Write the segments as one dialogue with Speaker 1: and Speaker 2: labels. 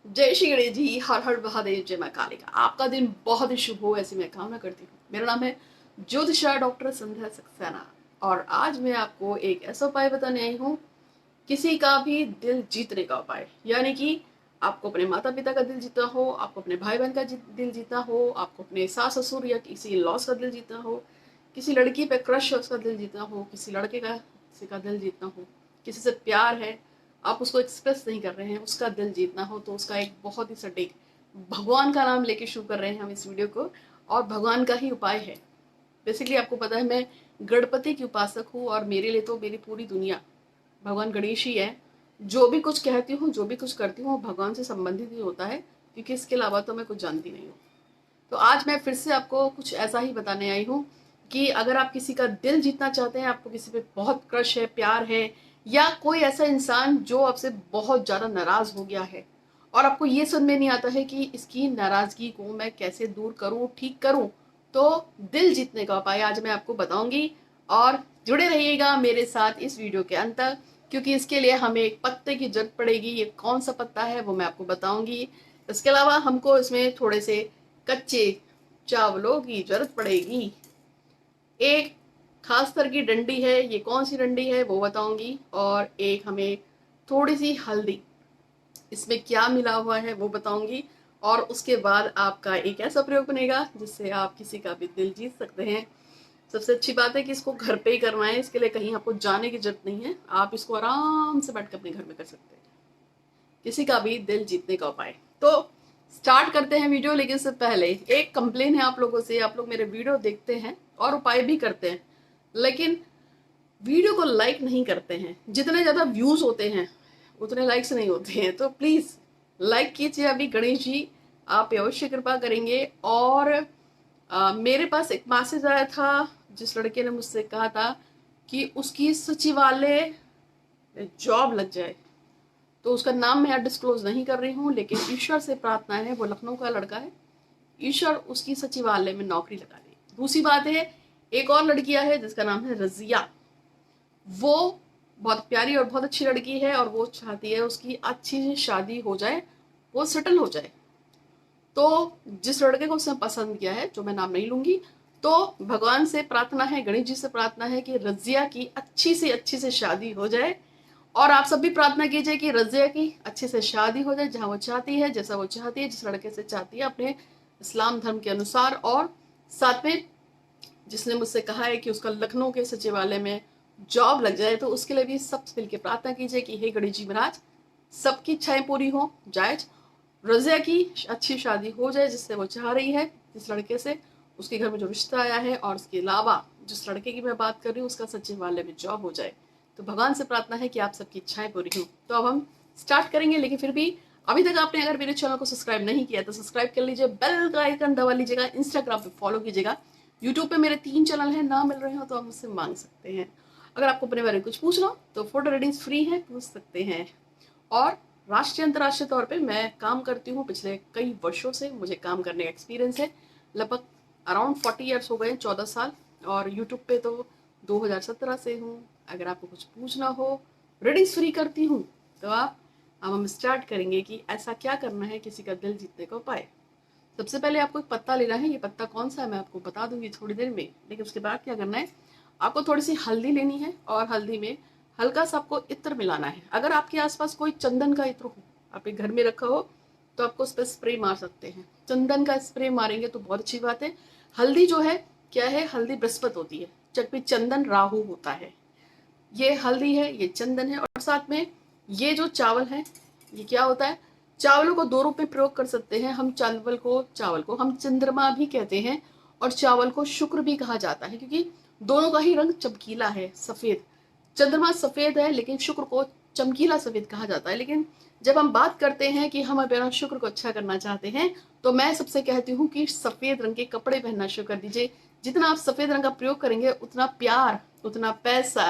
Speaker 1: जय श्री गणेश जी। हर हर महादेव, जय मां कालिका। आपका दिन बहुत ही शुभ हो ऐसी मैं कामना करती हूँ। मेरा नाम है ज्योतिषा डॉक्टर संध्या सक्सेना और आज मैं आपको एक ऐसा उपाय बताने आई हूँ, किसी का भी दिल जीतने का उपाय। यानी कि आपको अपने माता पिता का दिल जीतना हो, आपको अपने भाई बहन का दिल जीतना हो, आपको अपने सास ससुर या किसी लॉस का दिल जीतना हो, किसी लड़की पे क्रश है उसका दिल जीतना हो, किसी लड़के का किसी का दिल जीतना हो, किसी से प्यार है आप उसको एक्सप्रेस नहीं कर रहे हैं, उसका दिल जीतना हो, तो उसका एक बहुत ही सटीक भगवान का नाम लेके शुरू कर रहे हैं हम इस वीडियो को। और भगवान का ही उपाय है। बेसिकली आपको पता है मैं गणपति की उपासक हूँ और मेरे लिए तो मेरी पूरी दुनिया भगवान गणेश ही है। जो भी कुछ कहती हूँ, जो भी कुछ करती हूँ, वो भगवान से संबंधित ही होता है, क्योंकि इसके अलावा तो मैं कुछ जानती नहीं हूँ। तो आज मैं फिर से आपको कुछ ऐसा ही बताने आई हूँ कि अगर आप किसी का दिल जीतना चाहते हैं, आपको किसी पे बहुत क्रश है, प्यार है, या कोई ऐसा इंसान जो आपसे बहुत ज़्यादा नाराज़ हो गया है और आपको ये समझ में नहीं आता है कि इसकी नाराज़गी को मैं कैसे दूर करूँ, ठीक करूँ, तो दिल जीतने का उपाय आज मैं आपको बताऊंगी। और जुड़े रहिएगा मेरे साथ इस वीडियो के अंत तक, क्योंकि इसके लिए हमें एक पत्ते की जरूरत पड़ेगी। ये कौन सा पत्ता है वो मैं आपको बताऊंगी। इसके अलावा हमको इसमें थोड़े से कच्चे चावलों की जरूरत पड़ेगी। एक खास तरह की डंडी है, ये कौन सी डंडी है वो बताऊंगी। और एक हमें थोड़ी सी हल्दी, इसमें क्या मिला हुआ है वो बताऊंगी। और उसके बाद आपका एक ऐसा प्रयोग बनेगा जिससे आप किसी का भी दिल जीत सकते हैं। सबसे अच्छी बात है कि इसको घर पे ही करना है, इसके लिए कहीं आपको जाने की जरूरत नहीं है। आप इसको आराम से बैठ कर अपने घर में कर सकते हैं, किसी का भी दिल जीतने का उपाय। तो स्टार्ट करते हैं वीडियो। लेकिन इससे पहले एक कंप्लेन है आप लोगों से। आप लोग मेरे वीडियो देखते हैं और उपाय भी करते हैं, लेकिन वीडियो को लाइक नहीं करते हैं। जितने ज्यादा व्यूज होते हैं उतने लाइक्स नहीं होते हैं, तो प्लीज लाइक कीजिए। अभी गणेश जी आप अवश्य कृपा करेंगे। और मेरे पास एक मैसेज आया था, जिस लड़के ने मुझसे कहा था कि उसकी सचिवालय जॉब लग जाए। तो उसका नाम मैं डिस्क्लोज नहीं कर रही हूँ, लेकिन ईश्वर से प्रार्थना है, वो लखनऊ का लड़का है, ईश्वर उसकी सचिवालय में नौकरी लगा दे। दूसरी बात है, एक और लड़कियां है जिसका नाम है रजिया। वो बहुत प्यारी और बहुत अच्छी लड़की है और वो चाहती है उसकी अच्छी सी शादी हो जाए, वो सेटल हो जाए। तो जिस लड़के को उसने पसंद किया है, जो मैं नाम नहीं लूंगी, तो भगवान से प्रार्थना है, गणेश जी से प्रार्थना है कि रजिया की अच्छी से शादी हो जाए। और आप सब भी प्रार्थना कीजिए कि रजिया की अच्छे से शादी हो जाए, जहां वो चाहती है, जैसा वो चाहती है, जिस लड़के से चाहती है, अपने इस्लाम धर्म के अनुसार। और साथ में जिसने मुझसे कहा है कि उसका लखनऊ के सचिवालय में जॉब लग जाए, तो उसके लिए भी सब मिलकर प्रार्थना कीजिए कि हे गणेश जी महाराज, सबकी इच्छाएं पूरी हो जाए, रजिया की अच्छी शादी हो जाए जिससे वो चाह रही है, जिस लड़के से उसके घर में जो रिश्ता आया है। और उसके अलावा जिस लड़के की मैं बात कर रही हूँ उसका सचिवालय में जॉब हो जाए। तो भगवान से प्रार्थना है कि आप सबकी इच्छाएं पूरी हों। तो अब हम स्टार्ट करेंगे, लेकिन फिर भी अभी तक आपने अगर मेरे चैनल को सब्सक्राइब नहीं किया तो सब्सक्राइब कर लीजिए, बेल का आइकन दबा लीजिएगा, इंस्टाग्राम पे फॉलो कीजिएगा। यूट्यूब पे मेरे 3 चैनल हैं, ना मिल रहे हो तो आप मुझसे मांग सकते हैं। अगर आपको अपने बारे में कुछ पूछना हो तो फोटो रेडिंग्स फ्री है, पूछ सकते हैं। और राष्ट्रीय अंतर्राष्ट्रीय तौर पे मैं काम करती हूँ, पिछले कई वर्षों से मुझे काम करने का एक्सपीरियंस है। लगभग अराउंड 40 ईयर्स हो गए, 14 साल। और यूट्यूब पे तो 2017 से हूँ। अगर आपको कुछ पूछना हो, रीडिंग्स फ्री करती हूँ। तो आप अब हम स्टार्ट करेंगे कि ऐसा क्या करना है किसी का दिल जीतने का उपाय। सबसे पहले आपको एक पत्ता लेना है। ये पत्ता कौन सा है मैं आपको बता दूंगी थोड़ी देर में, लेकिन उसके बाद क्या करना है, आपको थोड़ी सी हल्दी लेनी है और हल्दी में हल्का सा आपको इत्र मिलाना है। अगर आपके आसपास कोई चंदन का इत्र हो, आपके घर में रखा हो, तो आपको उस पर स्प्रे मार सकते हैं। चंदन का स्प्रे मारेंगे तो बहुत अच्छी बात है। हल्दी जो है क्या है, हल्दी बृहस्पति होती है, जबकि चंदन राहु होता है। ये हल्दी है, ये चंदन है। और साथ में ये जो चावल है, ये क्या होता है, चावलों को 2 रूप में प्रयोग कर सकते हैं हम। चावल को हम चंद्रमा भी कहते हैं और चावल को शुक्र भी कहा जाता है, क्योंकि दोनों का ही रंग चमकीला है, सफेद। चंद्रमा सफेद है लेकिन शुक्र को चमकीला सफेद कहा जाता है। लेकिन जब हम बात करते हैं कि हम अपना शुक्र को अच्छा करना चाहते हैं, तो मैं सबसे कहती हूँ कि सफेद रंग के कपड़े पहनना शुरू कर दीजिए। जितना आप सफेद रंग का प्रयोग करेंगे, उतना प्यार, उतना पैसा,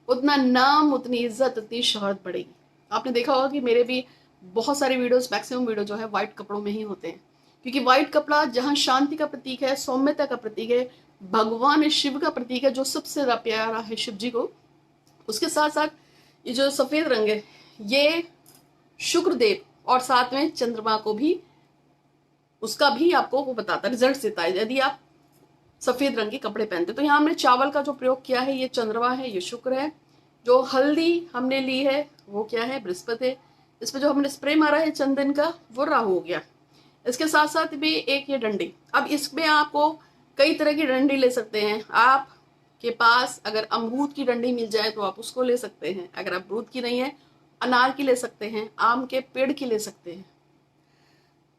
Speaker 1: उतना नाम, उतनी इज्जत, उतनी शोहरत बढ़ेगी। आपने देखा होगा कि मेरे भी बहुत सारे वीडियोस, मैक्सिमम वीडियो जो है व्हाइट कपड़ों में ही होते हैं, क्योंकि व्हाइट कपड़ा जहाँ शांति का प्रतीक है, सौम्यता का प्रतीक है, भगवान शिव का प्रतीक है, जो सबसे ज्यादा प्यारा है शिव जी को। उसके साथ साथ ये जो सफेद रंग है, ये शुक्र देव और साथ में चंद्रमा को भी, उसका भी आपको वो बताता है, रिजल्ट देता है यदि आप सफेद रंग के कपड़े पहनते। तो यहाँ हमने चावल का जो प्रयोग किया है ये चंद्रमा है, ये शुक्र है। जो हल्दी हमने ली है वो क्या है, बृहस्पति है। इस पे जो हमने स्प्रे मारा है चंदन का वो राहु हो गया। इसके साथ साथ भी एक ये डंडी। अब इसमें आपको कई तरह की डंडी ले सकते हैं। आप के पास अगर अमरूद की डंडी मिल जाए तो आप उसको ले सकते हैं। अगर अमरूद की नहीं है, अनार की ले सकते हैं, आम के पेड़ की ले सकते हैं,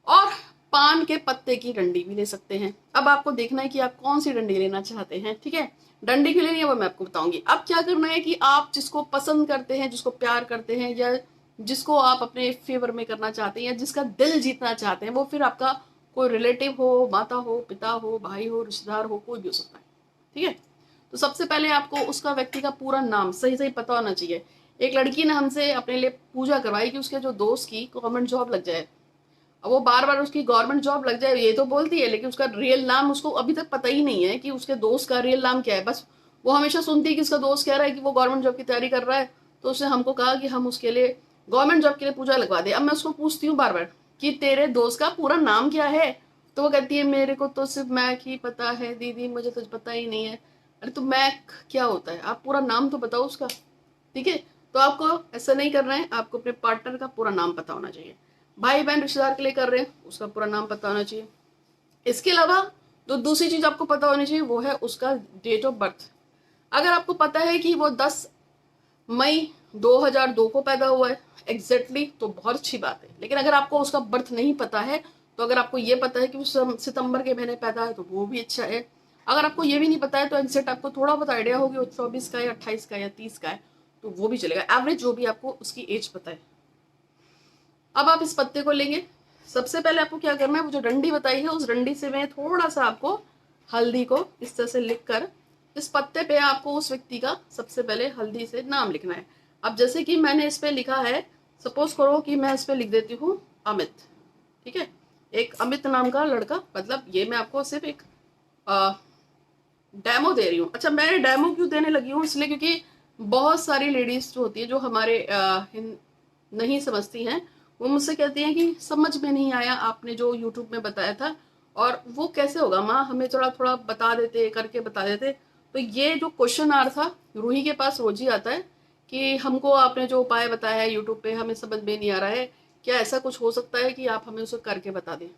Speaker 1: और पान के पत्ते की डंडी भी ले सकते हैं। अब आपको देखना है कि आप कौन सी डंडी लेना चाहते हैं। ठीक है, डंडी क्यों लेनी है वो मैं आपको बताऊंगी। अब क्या करना है कि आप जिसको पसंद करते हैं, जिसको प्यार करते हैं, या जिसको आप अपने फेवर में करना चाहते हैं, या जिसका दिल जीतना चाहते हैं, वो फिर आपका कोई रिलेटिव हो, माता हो, पिता हो, भाई हो, रिश्तेदार हो, कोई भी हो सकता है। ठीक है, तो सबसे पहले आपको उसका व्यक्ति का पूरा नाम सही सही पता होना चाहिए। एक लड़की ने हमसे अपने लिए पूजा करवाई कि उसके जो दोस्त की गवर्नमेंट जॉब लग जाए। अब वो बार बार उसकी गवर्नमेंट जॉब लग जाए ये तो बोलती है, लेकिन उसका रियल नाम उसको अभी तक पता ही नहीं है कि उसके दोस्त का रियल नाम क्या है। बस वो हमेशा सुनती है कि उसका दोस्त कह रहा है कि वो गवर्नमेंट जॉब की तैयारी कर रहा है, तो उसने हमको कहा कि हम उसके लिए गवर्नमेंट जॉब के लिए पूजा लगवा दे। अब मैं उसको पूछती हूँ बार बार कि तेरे दोस्त का पूरा नाम क्या है, तो वो कहती है मेरे को तो सिर्फ मैक ही पता है दीदी, मुझे तो पता ही नहीं है। अरे तो मैक क्या होता है, आप पूरा नाम तो बताओ उसका। ठीक है, तो आपको ऐसा नहीं करना है, आपको अपने पार्टनर का पूरा नाम पता होना चाहिए। भाई बहन रिश्तेदार के लिए कर रहे हैं, उसका पूरा नाम पता होना चाहिए। इसके अलावा तो दूसरी चीज आपको पता होनी चाहिए, वो है उसका डेट ऑफ बर्थ। अगर आपको पता है कि वो 10 मई 2002 को पैदा हुआ है एग्जैक्टली, तो बहुत अच्छी बात है। लेकिन अगर आपको उसका बर्थ नहीं पता है, तो अगर आपको ये पता है कि वो सितंबर के महीने पैदा है, तो वो भी अच्छा है। अगर आपको ये भी नहीं पता है, तो एग्जैक्ट आपको थोड़ा बहुत आइडिया होगी वो 24 का या 28 का या 30 का है, तो वो भी चलेगा। एवरेज जो भी आपको उसकी एज पता है। अब आप इस पत्ते को लेंगे। सबसे पहले आपको क्या करना है, वो जो डंडी बताई है उस डंडी से मैं थोड़ा सा आपको हल्दी को इस तरह से लिख कर, इस पत्ते पे आपको उस व्यक्ति का सबसे पहले हल्दी से नाम लिखना है। अब जैसे कि मैंने इस पे लिखा है, सपोज करो कि मैं इस पे लिख देती हूँ अमित। ठीक है, एक अमित नाम का लड़का, मतलब ये मैं आपको सिर्फ एक डेमो दे रही हूँ। अच्छा, मैं डेमो क्यों देने लगी हूँ, इसलिए क्योंकि बहुत सारी लेडीज जो होती है जो हमारे नहीं समझती हैं, वो मुझसे कहती हैं कि समझ में नहीं आया आपने जो यूट्यूब में बताया था, और वो कैसे होगा माँ, हमें थोड़ा थोड़ा बता देते, करके बता देते। तो ये जो क्वेश्चन आ रहा था रूही के पास रोज ही आता है कि हमको आपने जो उपाय बताया है यूट्यूब पे हमें समझ में नहीं आ रहा है, क्या ऐसा कुछ हो सकता है कि आप हमें उसे करके बता दें।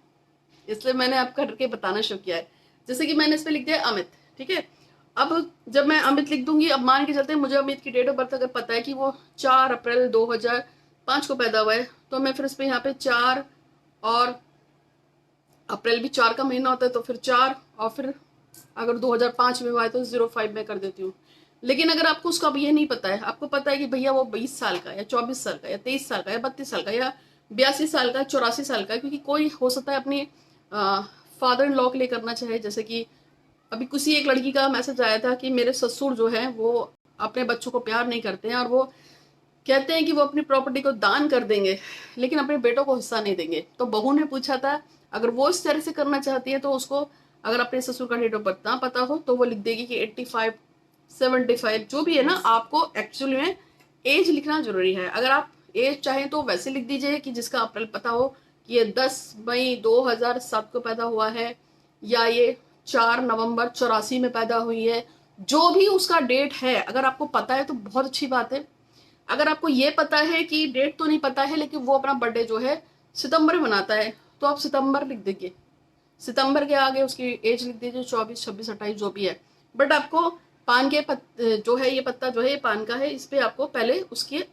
Speaker 1: इसलिए मैंने आप करके बताना शुरू किया है। जैसे कि मैंने इस पे लिख दिया अमित। ठीक है, अब जब मैं अमित लिख दूंगी, अब मान के चलते हैं मुझे अमित की डेट ऑफ बर्थ अगर पता है कि वो 4 अप्रैल 2005 को पैदा हुआ है, तो मैं फिर इस पे यहाँ पे 4, और अप्रैल भी 4 का महीना होता है, तो फिर 4, और फिर अगर 2005 में हुआ है तो 05 में कर देती हूँ। लेकिन अगर आपको उसका अब ये नहीं पता है, आपको पता है कि भैया वो 20 साल का या 24 साल का या 23 साल का या 32 साल का या 82 साल का, 84 साल का, क्योंकि कोई हो सकता है अपनी फादर इन लॉ के लिए करना चाहे। जैसे कि अभी किसी एक लड़की का मैसेज आया था कि मेरे ससुर जो है वो अपने बच्चों को प्यार नहीं करते हैं, और वो कहते हैं कि वो अपनी प्रॉपर्टी को दान कर देंगे लेकिन अपने बेटों को हिस्सा नहीं देंगे। तो बहू ने पूछा था अगर वो इस तरह से करना चाहती है तो उसको अगर अपने ससुर का डेट ऑफ बर्थ ना पता हो तो वो लिख देगी कि 85, 75 जो भी है ना। आपको एक्चुअली में एज लिखना जरूरी है। अगर आप एज चाहें तो वैसे लिख दीजिए कि जिसका अप्रैल पता हो कि ये 10 मई 2007 को पैदा हुआ है, या ये 4 नवंबर 84 में पैदा हुई है। जो भी उसका डेट है अगर आपको पता है तो बहुत अच्छी बात है। अगर आपको ये पता है कि डेट तो नहीं पता है लेकिन वो अपना बर्थडे जो है सितंबर में मनाता है, तो आप सितंबर लिख दीजिए। सितंबर के आगे उसकी एज लिख दीजिए 24, 26, 28 जो भी है। बट आपको पान के जो है ये पत्ता जो है ये पान का है, इस पे आपको पहले उसके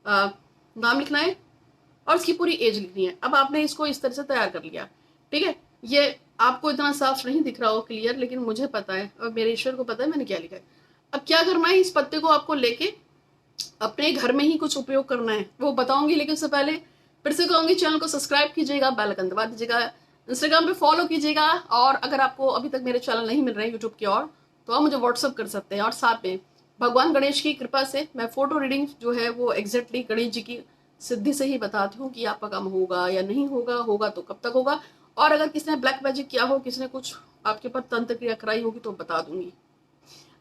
Speaker 1: नाम लिखना है और उसकी पूरी एज लिखनी है। अब आपने इसको इस तरह से तैयार कर लिया। ठीक है, ये आपको इतना साफ नहीं दिख रहा हो क्लियर, लेकिन मुझे पता है और मेरे ईश्वर को पता है मैंने क्या लिखा है। अब क्या करना है, इस पत्ते को आपको लेके अपने घर में ही कुछ उपयोग करना है, वो बताऊंगी। लेकिन उससे पहले फिर से कहूंगी चैनल को सब्सक्राइब कीजिएगा, बेल आइकन दबा दीजिएगा, इंस्टाग्राम पे फॉलो कीजिएगा, और अगर आपको अभी तक मेरे चैनल नहीं मिल रहे हैं यूट्यूब की ओर तो आप मुझे व्हाट्सअप कर सकते हैं। और साथ में भगवान गणेश की कृपा से मैं फोटो रीडिंग जो है वो एग्जैक्टली गणेश जी की सिद्धि से ही बताती हूँ कि आपका काम होगा या नहीं होगा, होगा तो कब तक होगा। और अगर किसी ने ब्लैक मैजिक किया हो, किसी ने कुछ आपके ऊपर तंत्र क्रिया कराई होगी तो बता दूंगी।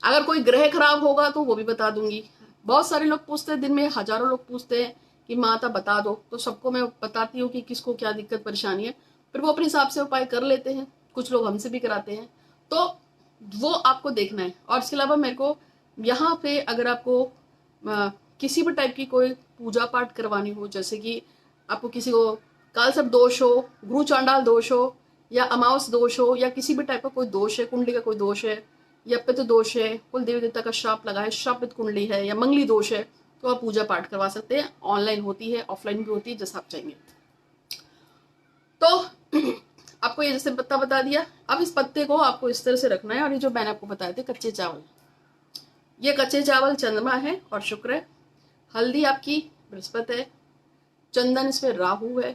Speaker 1: अगर कोई ग्रह खराब होगा तो वो भी बता दूंगी। बहुत सारे लोग पूछते हैं, दिन में हजारों लोग पूछते हैं कि माता बता दो, तो सबको मैं बताती हूँ कि किसको क्या दिक्कत परेशानी है, फिर वो अपने हिसाब से उपाय कर लेते हैं। कुछ लोग हमसे भी कराते हैं, तो वो आपको देखना है। और इसके अलावा मेरे को यहाँ पे अगर आपको किसी भी टाइप की कोई पूजा पाठ करवानी हो, जैसे कि आपको किसी को काल सर्प दोष हो, गुरु चांडाल दोष हो, या अमावस दोष हो, या किसी भी टाइप का कोई दोष है, कुंडली का कोई दोष है, या पित्त दोष है, कुल देवी देवता का श्राप लगा है, श्रापित कुंडली है, या मंगली दोष है, तो आप पूजा पाठ करवा सकते हैं। ऑनलाइन होती है, ऑफलाइन भी होती है, जैसा आप चाहेंगे। तो आपको ये जैसे पत्ता बता दिया, अब इस पत्ते को आपको इस तरह से रखना है। और ये जो मैंने आपको बताए थे कच्चे चावल, ये कच्चे चावल चंद्रमा है और शुक्र है, हल्दी आपकी बृहस्पति है, चंदन इसमें राहु है,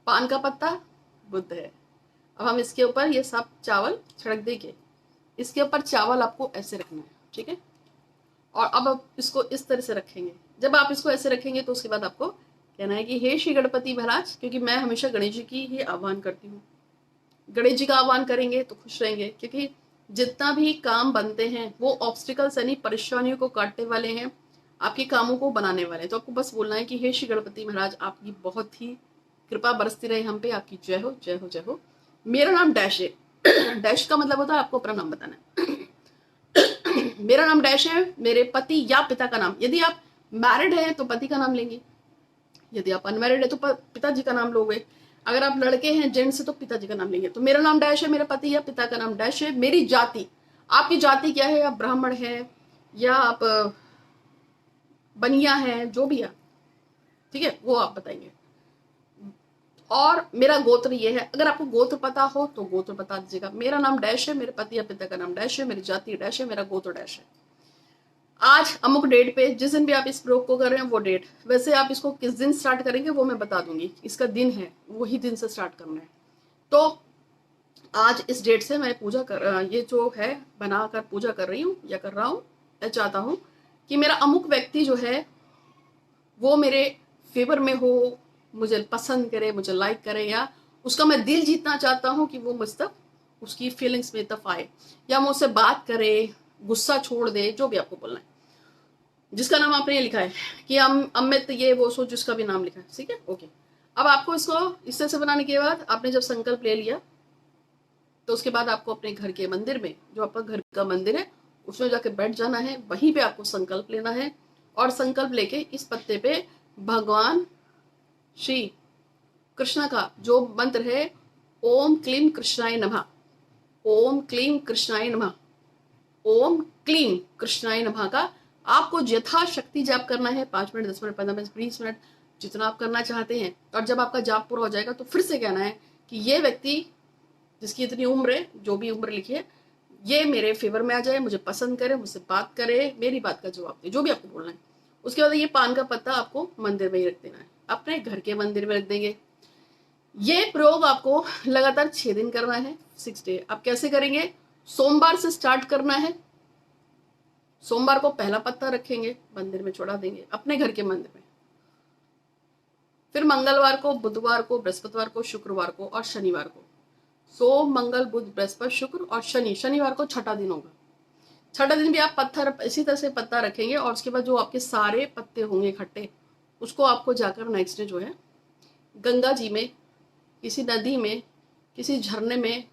Speaker 1: पान का पत्ता बुध है। अब हम इसके ऊपर ये सब चावल छिड़क देंगे। इसके ऊपर चावल आपको ऐसे रखना है, ठीक है। और अब आप इसको इस तरह से रखेंगे। जब आप इसको ऐसे रखेंगे तो उसके बाद आपको कहना है कि हे श्री गणपति महाराज, क्योंकि मैं हमेशा गणेश जी की ही आह्वान करती हूँ। गणेश जी का आह्वान करेंगे तो खुश रहेंगे, क्योंकि जितना भी काम बनते हैं वो ऑब्स्टिकल्स यानी परेशानियों को काटने वाले हैं, आपके कामों को बनाने वाले हैं। तो आपको बस बोलना है कि हे श्री गणपति महाराज, आपकी बहुत ही कृपा बरसती रहे हम पे, आपकी जय हो जय हो जय हो। मेरा नाम डैश है। डैश का मतलब होता है आपको अपना नाम बताना है। मेरा नाम डैश है, मेरे पति या पिता का नाम। यदि आप मैरिड है तो पति का नाम लेंगे, यदि आप अनमैरिड है तो पिताजी का नाम लोगे, अगर आप लड़के हैं जेंट्स से तो पिताजी का नाम लेंगे। तो मेरा नाम डैश है, मेरे पति या पिता का नाम डैश है। मेरी जाति, आपकी जाति क्या है, आप ब्राह्मण है या आप बनिया है, जो भी है, ठीक है, वो आप बताएंगे। और मेरा गोत्र ये है, अगर आपको गोत्र पता हो तो गोत्र बता दीजिएगा। मेरा नाम डैश है, मेरे पति या पिता का नाम डैश है, मेरी जाति डैश है, मेरा गोत्र डैश है। आज अमुक डेट पे, जिस दिन भी आप इस प्रयोग को कर रहे हैं वो डेट, वैसे आप इसको किस दिन स्टार्ट करेंगे वो मैं बता दूंगी, इसका दिन है वही दिन से स्टार्ट करना है। तो आज इस डेट से मैं पूजा कर, ये जो है बनाकर पूजा कर रही हूँ या कर रहा हूँ। मैं चाहता हूँ कि मेरा अमुक व्यक्ति जो है वो मेरे फेवर में हो, मुझे पसंद करे, मुझे लाइक करे, या उसका मैं दिल जीतना चाहता हूँ कि वो मुझ तक उसकी फीलिंग्स में तक आए, या मुझसे बात करे, गुस्सा छोड़ दे, जो भी आपको बोलना है। जिसका नाम आपने ये लिखा है कि अमित ये वो सो, जिसका भी नाम लिखा है, ठीक है, ओके। अब आपको इसको इस तरह से बनाने के बाद आपने जब संकल्प ले लिया तो उसके बाद आपको अपने घर के मंदिर में, जो आपका घर का मंदिर है उसमें जाके बैठ जाना है, वहीं पे आपको संकल्प लेना है। और संकल्प लेके इस पत्ते पे भगवान श्री कृष्ण का जो मंत्र है, ओम क्लीम कृष्णाय नमः, ओम क्लीम कृष्णाय नमः, ओम क्लीम कृष्णाय नमः का आपको यथाशक्ति जाप करना है। 5 मिनट, 10 मिनट, 15 मिनट, 20 मिनट, जितना आप करना चाहते हैं। और जब आपका जाप पूरा हो जाएगा तो फिर से कहना है कि ये व्यक्ति जिसकी इतनी उम्र है, जो भी उम्र लिखी है, ये मेरे फेवर में आ जाए, मुझे पसंद करे, मुझसे बात करे, मेरी बात का जवाब दे, जो भी आपको बोलना है। उसके बाद ये पान का पत्ता आपको मंदिर में ही रख देना है, अपने घर के मंदिर में रख देंगे। ये प्रयोग आपको लगातार 6 दिन करना है, 6 डे। आप कैसे करेंगे, सोमवार से स्टार्ट करना है। सोमवार को पहला पत्ता रखेंगे, मंदिर में चढ़ा देंगे, अपने घर के मंदिर में। फिर मंगलवार को, बुधवार को, बृहस्पतिवार को, शुक्रवार को और शनिवार को, सोम मंगल बुध बृहस्पति शुक्र और शनि, शनिवार को छठा दिन होगा। छठा दिन भी आप पत्थर इसी तरह से पत्ता रखेंगे। और उसके बाद जो आपके सारे पत्ते होंगे इकट्ठे, उसको आपको जाकर नेक्स्ट डे जो है गंगा जी में, किसी नदी में, किसी झरने में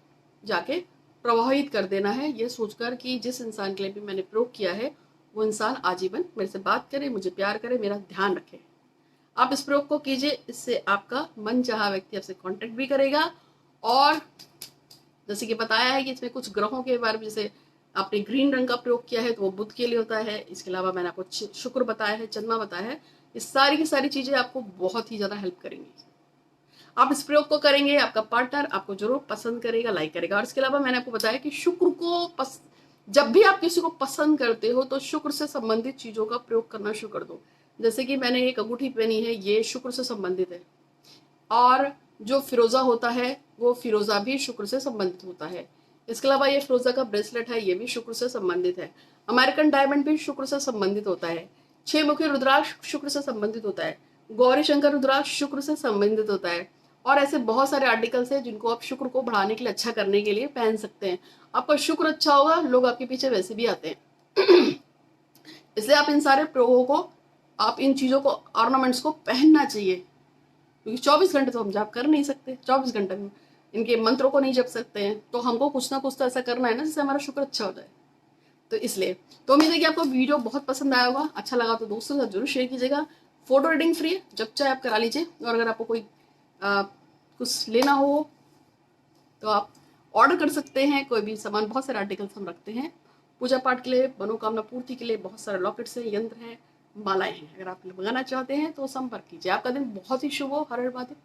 Speaker 1: जाके प्रवाहित कर देना है, ये सोचकर कि जिस इंसान के लिए भी मैंने प्रयोग किया है वो इंसान आजीवन मेरे से बात करे, मुझे प्यार करे, मेरा ध्यान रखे। आप इस प्रयोग को कीजिए, इससे आपका मन चाहा व्यक्ति आपसे कांटेक्ट भी करेगा। और जैसे कि बताया है कि इसमें कुछ ग्रहों के बारे में, जैसे आपने ग्रीन रंग का प्रयोग किया है तो वो बुध के लिए होता है। इसके अलावा मैंने आपको शुक्र बताया है, चंद्रमा बताया है। ये सारी की सारी चीजें आपको बहुत ही ज्यादा हेल्प करेंगी। आप इस प्रयोग को करेंगे, आपका पार्टनर आपको जरूर पसंद करेगा, लाइक करेगा। और इसके अलावा मैंने आपको बताया कि शुक्र को जब भी आप किसी को पसंद करते हो तो शुक्र से संबंधित चीजों का प्रयोग करना शुरू कर दो। जैसे कि मैंने एक अंगूठी पहनी है, ये शुक्र से संबंधित है। और जो फिरोजा होता है वो फिरोजा भी शुक्र से संबंधित होता है। इसके अलावा ये फिरोजा का ब्रेसलेट है, ये भी शुक्र से संबंधित है। अमेरिकन डायमंड भी शुक्र से संबंधित होता है। 6 मुखी रुद्राक्ष शुक्र से संबंधित होता है। गौरी शंकर रुद्राक्ष शुक्र से संबंधित होता है। और ऐसे बहुत सारे आर्टिकल्स हैं जिनको आप शुक्र को बढ़ाने के लिए, अच्छा करने के लिए पहन सकते हैं। आपका शुक्र अच्छा होगा, लोग आपके पीछे वैसे भी आते हैं। इसलिए आप इन सारे प्रयोगों को आप इन चीज़ों को, ऑर्नामेंट्स को पहनना चाहिए, क्योंकि 24 घंटे तो हम जाप कर नहीं सकते, 24 घंटे में इनके मंत्रों को नहीं जप सकते हैं, तो हमको कुछ ना कुछ तो ऐसा करना है ना जिससे हमारा शुक्र अच्छा हो जाए। तो इसलिए तो उम्मीद है कि आपको वीडियो बहुत पसंद आया होगा। अच्छा लगा तो दोस्तों के साथ जरूर शेयर कीजिएगा। फोटो रीडिंग फ्री है, जब चाहे आप करा लीजिए। और अगर आपको कोई कुछ लेना हो तो आप ऑर्डर कर सकते हैं। कोई भी सामान, बहुत सारे आर्टिकल्स हम रखते हैं पूजा पाठ के लिए, मनोकामना पूर्ति के लिए। बहुत सारे लॉकेट्स हैं, यंत्र हैं, मालाएं हैं। अगर आप मंगाना चाहते हैं तो संपर्क कीजिए। आपका दिन बहुत ही शुभ हो। हर हर महादेव।